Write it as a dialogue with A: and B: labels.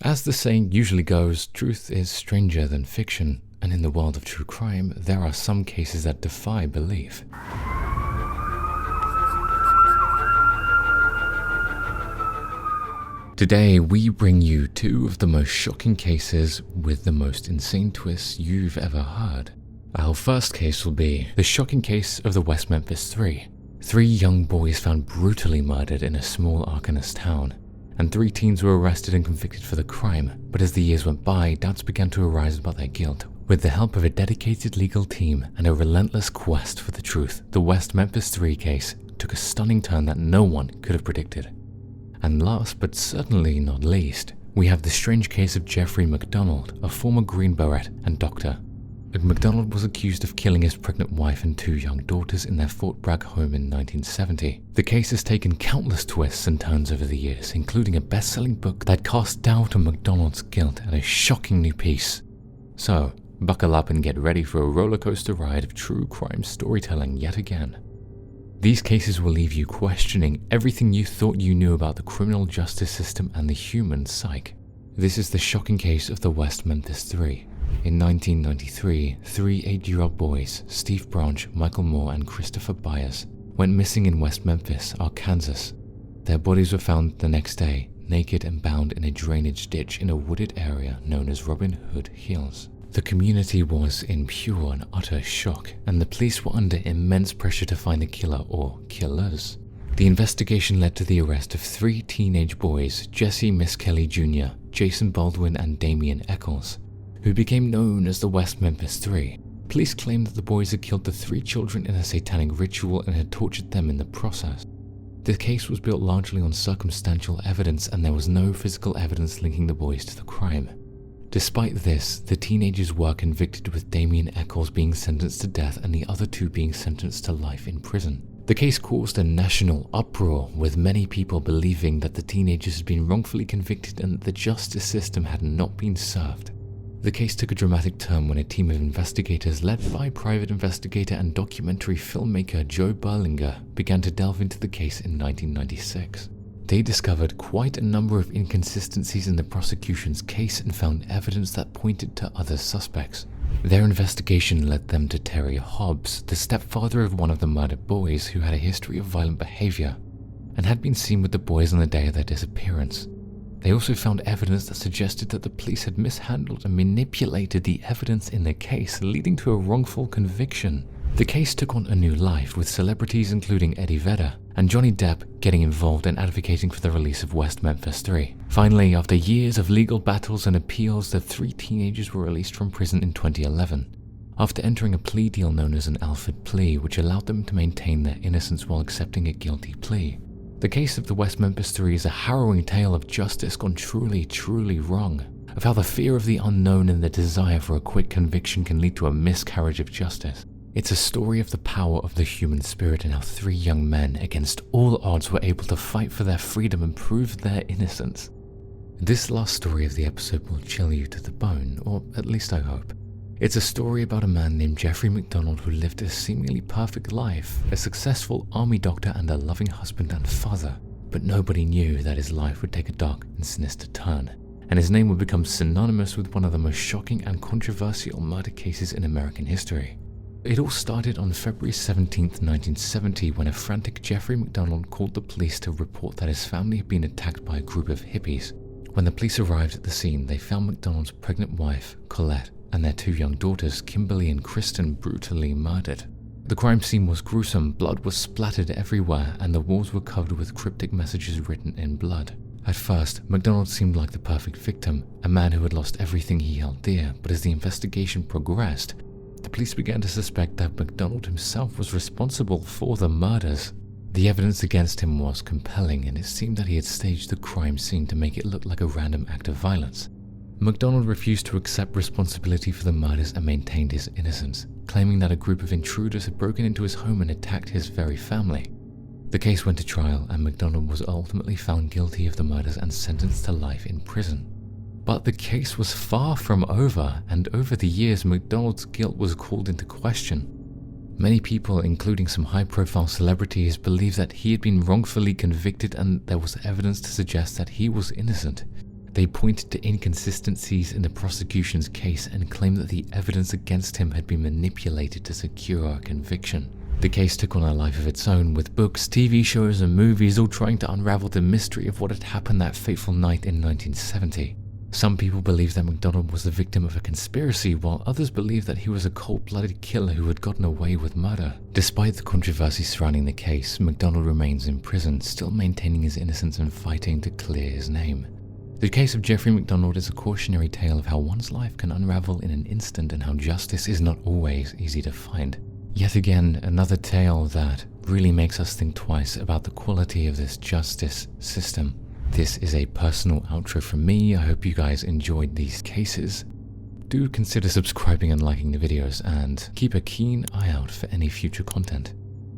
A: As the saying usually goes, truth is stranger than fiction, and in the world of true crime, there are some cases that defy belief. Today, we bring you two of the most shocking cases with the most insane twists you've ever heard. Our first case will be the shocking case of the West Memphis Three. 3 young boys found brutally murdered in a small Arkansas town, and 3 teens were arrested and convicted for the crime. But as the years went by, doubts began to arise about their guilt. With the help of a dedicated legal team and a relentless quest for the truth, the West Memphis Three case took a stunning turn that no one could have predicted. And last but certainly not least, we have the strange case of Jeffrey Macdonald, a former Green Beret and doctor. Macdonald was accused of killing his pregnant wife and 2 young daughters in their Fort Bragg home in 1970. The case has taken countless twists and turns over the years, including a best-selling book that cast doubt on Macdonald's guilt and a shocking new piece. So, buckle up and get ready for a rollercoaster ride of true crime storytelling yet again. These cases will leave you questioning everything you thought you knew about the criminal justice system and the human psyche. This is the shocking case of the West Memphis Three. In 1993, 3 8-year-old boys, Steve Branch, Michael Moore, and Christopher Byers, went missing in West Memphis, Arkansas. Their bodies were found the next day, naked and bound in a drainage ditch in a wooded area known as Robin Hood Hills. The community was in pure and utter shock, and the police were under immense pressure to find the killer or killers. The investigation led to the arrest of 3 teenage boys, Jesse Miss Kelly Jr., Jason Baldwin, and Damian Eccles, who became known as the West Memphis Three. Police claimed that the boys had killed the 3 children in a satanic ritual and had tortured them in the process. The case was built largely on circumstantial evidence, and there was no physical evidence linking the boys to the crime. Despite this, the teenagers were convicted, with Damian Eccles being sentenced to death and the other 2 being sentenced to life in prison. The case caused a national uproar, with many people believing that the teenagers had been wrongfully convicted and that the justice system had not been served. The case took a dramatic turn when a team of investigators led by private investigator and documentary filmmaker Joe Berlinger began to delve into the case in 1996. They discovered quite a number of inconsistencies in the prosecution's case and found evidence that pointed to other suspects. Their investigation led them to Terry Hobbs, the stepfather of one of the murdered boys, who had a history of violent behavior and had been seen with the boys on the day of their disappearance. They also found evidence that suggested that the police had mishandled and manipulated the evidence in the case, leading to a wrongful conviction. The case took on a new life, with celebrities including Eddie Vedder and Johnny Depp getting involved and advocating for the release of West Memphis Three. Finally, after years of legal battles and appeals, the 3 teenagers were released from prison in 2011, after entering a plea deal known as an Alford plea, which allowed them to maintain their innocence while accepting a guilty plea. The case of the West Memphis Three is a harrowing tale of justice gone truly, truly wrong, of how the fear of the unknown and the desire for a quick conviction can lead to a miscarriage of justice. It's a story of the power of the human spirit and how 3 young men, against all odds, were able to fight for their freedom and prove their innocence. This last story of the episode will chill you to the bone, or at least I hope. It's a story about a man named Jeffrey Macdonald who lived a seemingly perfect life, a successful army doctor and a loving husband and father. But nobody knew that his life would take a dark and sinister turn, and his name would become synonymous with one of the most shocking and controversial murder cases in American history. It all started on February 17, 1970, when a frantic Jeffrey Macdonald called the police to report that his family had been attacked by a group of hippies. When the police arrived at the scene, they found Macdonald's pregnant wife, Colette, and their 2 young daughters, Kimberly and Kristen, brutally murdered. The crime scene was gruesome, blood was splattered everywhere, and the walls were covered with cryptic messages written in blood. At first, Macdonald seemed like the perfect victim, a man who had lost everything he held dear, but as the investigation progressed, the police began to suspect that Macdonald himself was responsible for the murders. The evidence against him was compelling, and it seemed that he had staged the crime scene to make it look like a random act of violence. Macdonald refused to accept responsibility for the murders and maintained his innocence, claiming that a group of intruders had broken into his home and attacked his very family. The case went to trial, and Macdonald was ultimately found guilty of the murders and sentenced to life in prison. But the case was far from over, and over the years, Macdonald's guilt was called into question. Many people, including some high-profile celebrities, believed that he had been wrongfully convicted and there was evidence to suggest that he was innocent. They pointed to inconsistencies in the prosecution's case and claimed that the evidence against him had been manipulated to secure a conviction. The case took on a life of its own, with books, TV shows, and movies all trying to unravel the mystery of what had happened that fateful night in 1970. Some people believe that Macdonald was the victim of a conspiracy, while others believe that he was a cold-blooded killer who had gotten away with murder. Despite the controversy surrounding the case, Macdonald remains in prison, still maintaining his innocence and fighting to clear his name. The case of Jeffrey Macdonald is a cautionary tale of how one's life can unravel in an instant and how justice is not always easy to find. Yet again, another tale that really makes us think twice about the quality of this justice system. This is a personal outro from me. I hope you guys enjoyed these cases. Do consider subscribing and liking the videos, and keep a keen eye out for any future content.